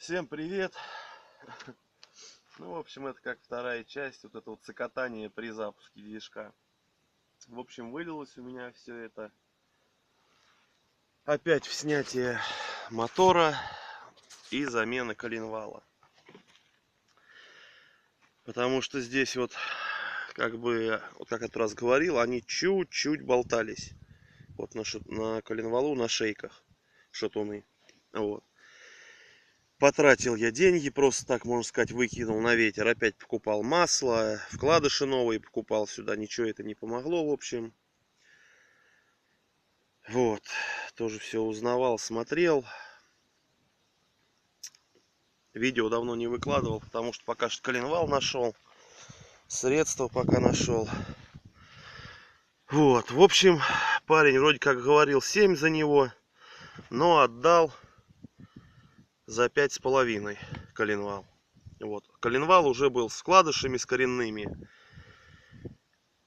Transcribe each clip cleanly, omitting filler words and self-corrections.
Всем привет! Ну, в общем, это как вторая часть, вот это вот цокотание при запуске движка. В общем, вылилось у меня все это опять в снятие мотора и замены коленвала. Потому что здесь вот, как бы, вот как я этот раз говорил, они чуть-чуть болтались. Вот на коленвалу, на шейках шатуны. Вот. Потратил я деньги, просто так, можно сказать, выкинул на ветер. Опять покупал масло, вкладыши новые покупал сюда. Ничего это не помогло, в общем. Вот. Тоже все узнавал, смотрел. Видео давно не выкладывал, потому что пока что коленвал нашел. Средства пока нашел. Вот. В общем, парень вроде как говорил 7 за него, но отдал за 5,5 коленвал. Вот. Коленвал уже был с вкладышами, с коренными.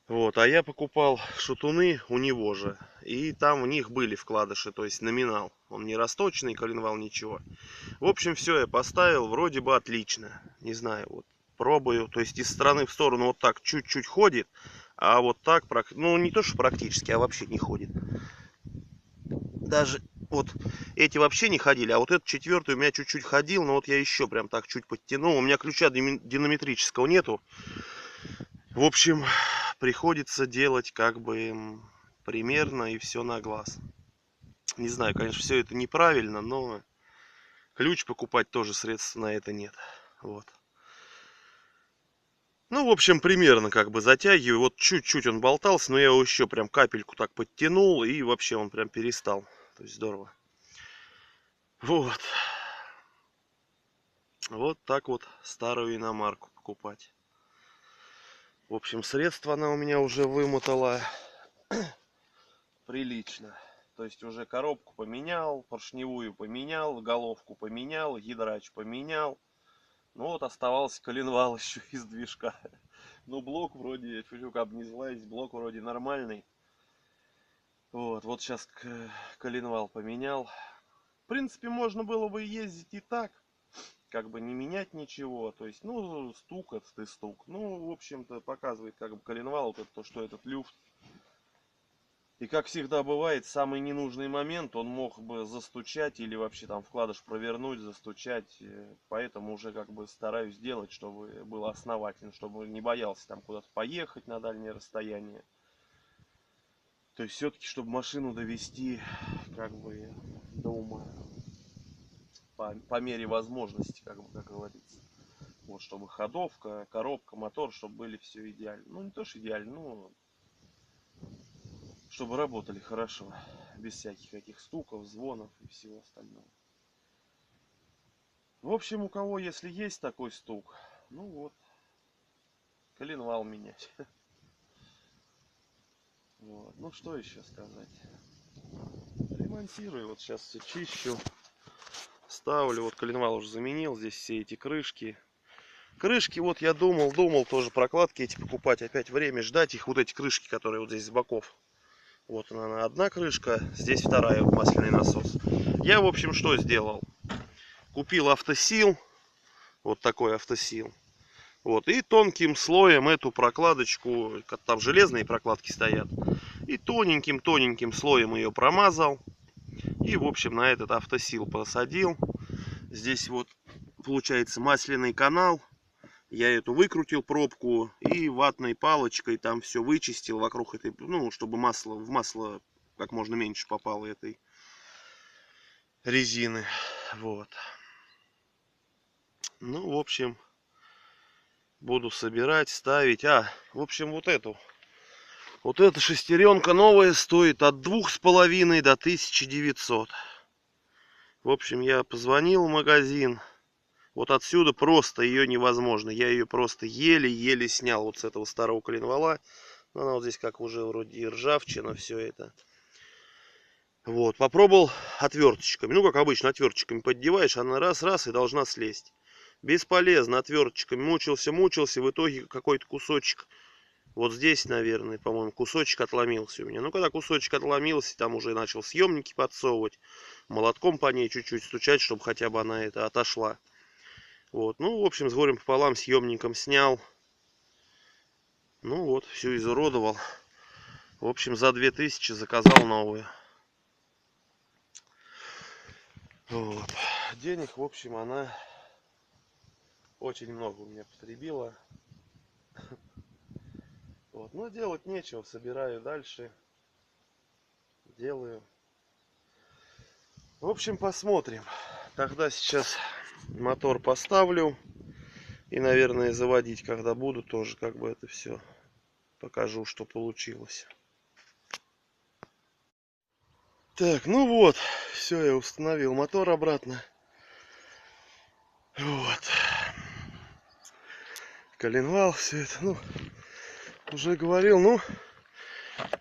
Вот, а я покупал шатуны у него же. И там у них были вкладыши, то есть номинал. Он не расточенный, коленвал, ничего. В общем, все я поставил, вроде бы отлично. Не знаю, вот пробую. То есть из стороны в сторону вот так чуть-чуть ходит. А вот так, ну не то что практически, а вообще не ходит. Даже вот эти вообще не ходили, а вот этот четвертый у меня чуть-чуть ходил. Но вот я еще прям так чуть подтянул. У меня ключа динамометрического нету. В общем, приходится делать как бы примерно и все на глаз. Не знаю, конечно, все это неправильно, но ключ покупать тоже средств на это нет. Вот. Ну, в общем, примерно как бы затягиваю. Вот чуть-чуть он болтался, но я его еще прям капельку так подтянул, и вообще он прям перестал. То есть здорово. Вот. Вот так вот старую иномарку покупать. В общем, средства она у меня уже вымотала прилично. То есть уже коробку поменял, поршневую поменял, головку поменял, гидрач поменял. Ну вот оставался коленвал еще из движка. Ну блок вроде, чуть-чуть обнеслась, блок вроде нормальный. Вот сейчас коленвал поменял. В принципе, можно было бы ездить и так. Как бы не менять ничего. То есть, ну, стук это и стук. Ну, в общем-то, показывает как бы коленвал, вот это, то, что этот люфт. И как всегда бывает, в самый ненужный момент он мог бы застучать или вообще там вкладыш провернуть, застучать. Поэтому уже как бы стараюсь делать, чтобы было основательно, чтобы не боялся там куда-то поехать на дальнее расстояние. То есть все-таки, чтобы машину довести как бы до ума. По мере возможности, как говорится. Вот, чтобы ходовка, коробка, мотор, чтобы были все идеально. Ну, не то, что идеально, но чтобы работали хорошо, без всяких этих стуков, звонов и всего остального. В общем, у кого, если есть такой стук, ну вот, коленвал менять. Вот. Ну, что еще сказать. Ремонтирую, вот сейчас все чищу. Ставлю, вот коленвал уже заменил, здесь все эти крышки. Крышки, вот я думал тоже прокладки эти покупать, опять время ждать их, вот эти крышки, которые вот здесь с боков. Вот она одна крышка, здесь вторая, масляный насос. Я, в общем, что сделал? Купил автосил, вот такой автосил. Вот, и тонким слоем эту прокладочку, там железные прокладки стоят, и тоненьким слоем ее промазал. И, в общем, на этот автосил посадил. Здесь вот получается масляный канал. Я эту выкрутил пробку и ватной палочкой там все вычистил вокруг этой, ну, чтобы в масло как можно меньше попало этой резины. Вот. Ну, в общем, буду собирать, ставить. В общем, вот эта шестеренка новая стоит от 2500 до 1900. В общем, я позвонил в магазин. Вот отсюда просто ее невозможно. Я ее просто еле-еле снял вот с этого старого коленвала. Она вот здесь как уже вроде и ржавчина, все это. Вот, попробовал отверточками. Ну, как обычно, отверточками поддеваешь, она раз-раз и должна слезть. Бесполезно, отверточками мучился. В итоге какой-то кусочек Вот здесь, наверное, по-моему, кусочек отломился у меня. Ну, когда кусочек отломился, там уже начал съемники подсовывать. Молотком по ней чуть-чуть стучать, чтобы хотя бы она это отошла. Вот. Ну, в общем, с горем пополам съемником снял. Ну вот, все изуродовал. В общем, за 2000 заказал новую. Вот. Денег, в общем, она очень много у меня потребила. Вот. Но делать нечего, собираю дальше. Делаю. В общем, посмотрим. Тогда сейчас мотор поставлю. И, наверное, заводить, когда буду, тоже как бы это все покажу, что получилось. Так, ну вот. Все, я установил мотор обратно. Вот. Коленвал, все это. Ну, уже говорил, ну,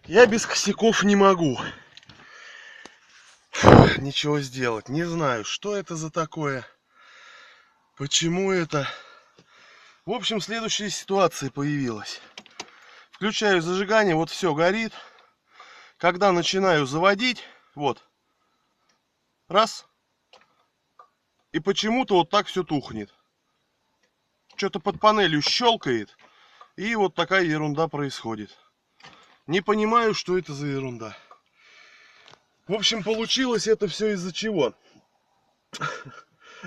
я без косяков не могу ничего сделать. Не знаю, что это за такое. Почему это? В общем, следующая ситуация появилась. Включаю зажигание, вот все горит. Когда начинаю заводить, вот, раз, и почему-то вот так все тухнет. Что-то под панелью щелкает, и вот такая ерунда происходит. Не понимаю, что это за ерунда. В общем, получилось это все из-за чего?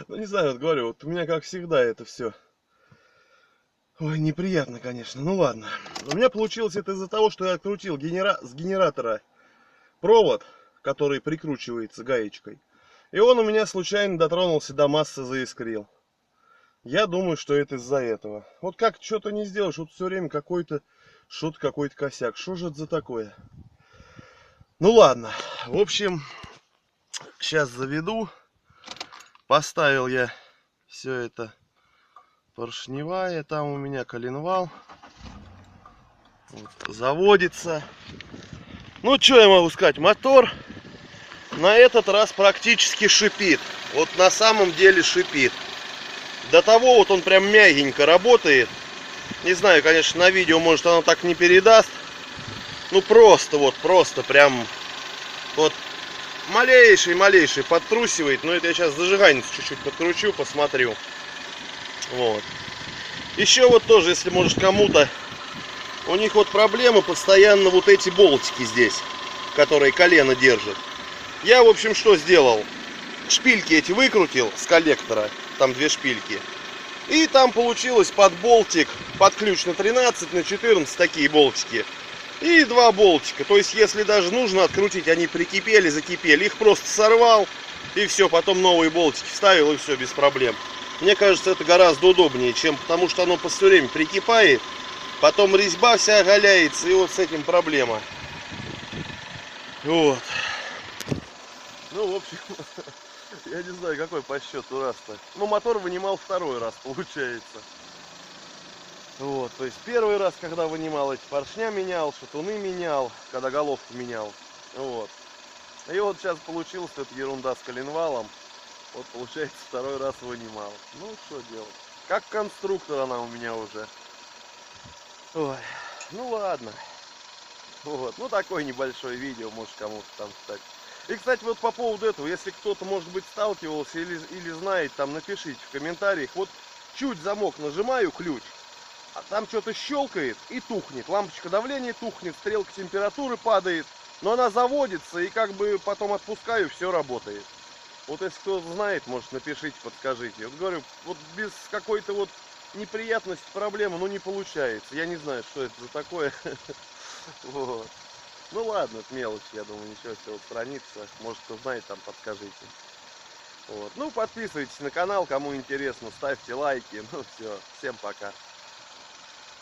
Ну, не знаю, вот говорю, вот у меня, как всегда, это все. Ой, неприятно, конечно. Ну ладно. У меня получилось это из-за того, что я открутил с генератора провод, который прикручивается гаечкой. И он у меня случайно дотронулся до массы, заискрил. Я думаю, что это из-за этого. Вот как что-то не сделаешь, вот все время какой-то косяк. Что же это за такое? Ну ладно. В общем, сейчас заведу. Поставил я все это поршневая. Там у меня коленвал. Вот, заводится. Ну, что я могу сказать? Мотор на этот раз практически шипит. Вот на самом деле шипит. До того вот он прям мягенько работает. Не знаю, конечно, на видео, может, оно так не передаст. Ну, просто прям вот малейший подтрусивает. Но это я сейчас зажиганец чуть-чуть подкручу, посмотрю. Вот. Еще вот тоже, если, может, кому-то, у них вот проблемы постоянно вот эти болтики здесь, которые колено держат. Я, в общем, что сделал? Шпильки эти выкрутил с коллектора. Там 2 шпильки. И там получилось под болтик, под ключ на 13, на 14 такие болтики. И 2 болтика. То есть, если даже нужно открутить, они прикипели, закипели. Их просто сорвал. И все, потом новые болтики вставил, и все, без проблем. Мне кажется, это гораздо удобнее, чем потому что оно все время прикипает. Потом резьба вся оголяется, и вот с этим проблема. Вот. Ну, в общем, я не знаю, какой по счету раз-то. Ну, мотор вынимал 2-й раз, получается. Вот, то есть 1-й раз, когда вынимал, эти поршня менял, шатуны менял, когда головку менял. Вот. И вот сейчас получилась эта ерунда с коленвалом. Вот, получается, 2-й раз вынимал. Ну, что делать? Как конструктор она у меня уже. Ой, ну ладно. Вот, ну такое небольшое видео, может кому-то там, кстати. И, кстати, вот по поводу этого, если кто-то, может быть, сталкивался или знает, там напишите в комментариях. Вот чуть замок нажимаю, ключ, а там что-то щелкает и тухнет. Лампочка давления тухнет, стрелка температуры падает, но она заводится, и как бы потом отпускаю, все работает. Вот если кто-то знает, может, напишите, подскажите. Вот говорю, вот без какой-то вот неприятности, проблемы, ну не получается. Я не знаю, что это за такое. Вот. Ну ладно, это мелочь, я думаю, ничего, все устранится. Может, кто знает, там подскажите. Вот. Ну, подписывайтесь на канал, кому интересно, ставьте лайки. Ну все, всем пока.